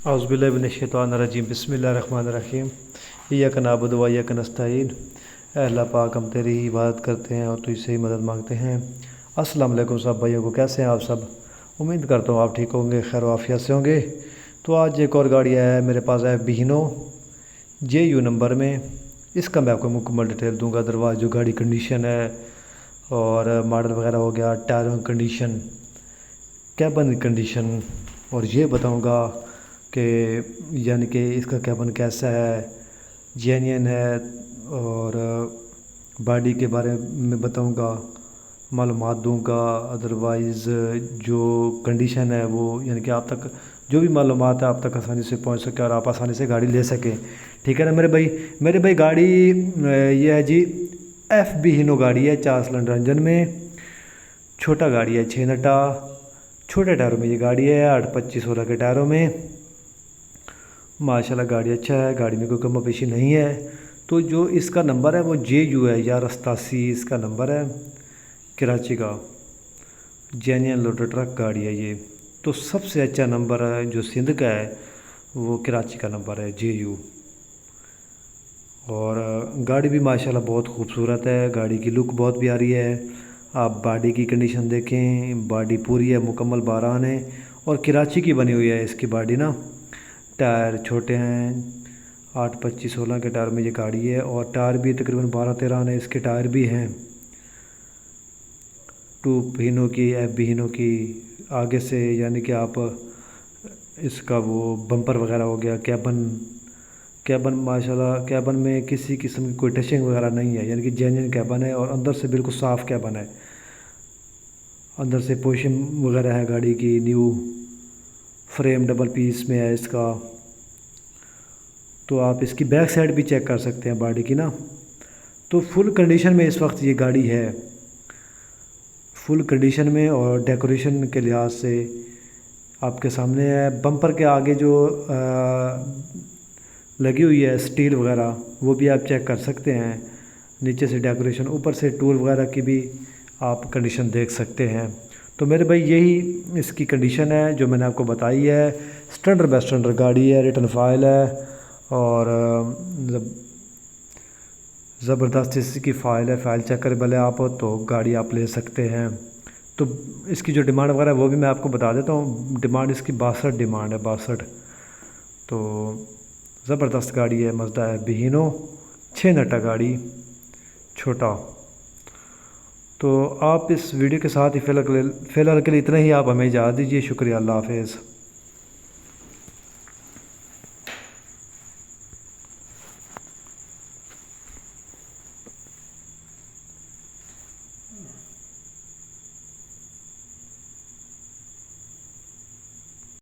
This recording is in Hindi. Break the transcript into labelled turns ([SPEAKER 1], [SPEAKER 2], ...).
[SPEAKER 1] औज़ुबिल्लाहिमिनश्शैतानिर्रजीम बिस्मिल्लाहिर्रहमानिर्रहीम इय्याक नअबुदु व इय्याक नस्तईन। अल्लाह पाक हम तेरी ही इबादत करते हैं और तुझसे ही मदद मांगते हैं। अस्सलाम वालेकुम सब भाइयों को, कैसे हैं आप सब? उम्मीद करता हूँ आप ठीक होंगे, खैर आफियत से होंगे। तो आज एक और गाड़ी है मेरे पास, है बिहिनो JU नंबर में। इसका मैं आपको मुकम्मल डिटेल दूंगा। अदरवाइज़ जो गाड़ी कंडीशन है और मॉडल वगैरह हो गया, टायरों की कंडीशन, कैबन कंडीशन, और ये बताऊंगा कि यानी कि इसका कैबन कैसा है, जेन्युइन है, और बॉडी के बारे में बताऊंगा, मालूमात दूंगा। अदरवाइज़ जो कंडीशन है वो यानी कि आप तक जो भी मालूमात है आप तक आसानी से पहुंच सके और आप आसानी से गाड़ी ले सकें। ठीक है ना मेरे भाई गाड़ी ये है जी बिहिनो गाड़ी है, 4 सिलेंडर इंजन में, छोटा गाड़ी है, 6 नटा, छोटे टायरों में ये गाड़ी है, 8-25-16 के टायरों में। माशाल्लाह गाड़ी अच्छा है, गाड़ी में कोई कमी पेशी नहीं है। तो जो इसका नंबर है वो JU है, 1187 इसका नंबर है, कराची का जेन्युइन लोडर ट्रक गाड़ी है ये। तो सबसे अच्छा नंबर है जो सिंध का है वो कराची का नंबर है, JU। और गाड़ी भी माशाल्लाह बहुत खूबसूरत है, गाड़ी की लुक बहुत प्यारी है। आप बॉडी की कंडीशन देखें, बॉडी पूरी है, मुकम्मल बारान है और कराची की बनी हुई है इसकी बॉडी ना। टायर छोटे हैं, 8-25-16 के टायर में ये गाड़ी है, और टायर भी तकरीबन 12-13 आने इसके टायर भी हैं। बिहिनो की आगे से यानी कि आप इसका वो बम्पर वगैरह हो गया, कैबन माशाल्लाह कैबन में किसी किस्म की कोई टचिंग वगैरह नहीं है, यानी कि जेन्युइन कैबन है और अंदर से बिल्कुल साफ़ कैबन है। अंदर से पोशिंग वगैरह है गाड़ी की, न्यू फ्रेम डबल पीस में है इसका। तो आप इसकी बैक साइड भी चेक कर सकते हैं बॉडी की ना। तो फुल कंडीशन में इस वक्त ये गाड़ी है, फुल कंडीशन में, और डेकोरेशन के लिहाज से आपके सामने है। बम्पर के आगे जो लगी हुई है स्टील वगैरह वो भी आप चेक कर सकते हैं। नीचे से डेकोरेशन, ऊपर से टूल वगैरह की भी आप कंडीशन देख सकते हैं। तो मेरे भाई यही इसकी कंडीशन है जो मैंने आपको बताई है। स्टैंडर्ड बाय स्टैंडर्ड गाड़ी है, रिटर्न फाइल है और ज़बरदस्त इसकी फ़ाइल है। फ़ाइल चेक कर भले आप तो गाड़ी आप ले सकते हैं। तो इसकी जो डिमांड वगैरह वो भी मैं आपको बता देता हूँ। डिमांड इसकी 62 डिमांड है, 62। तो ज़बरदस्त गाड़ी है, मज़दा है, बिहिनो 6 नटा गाड़ी, छोटा। तो आप इस वीडियो के साथ ही फ़िलहाल के लिए इतना ही आप हमें इजाज़त दीजिए। शुक्रिया, अल्लाह हाफ़िज़।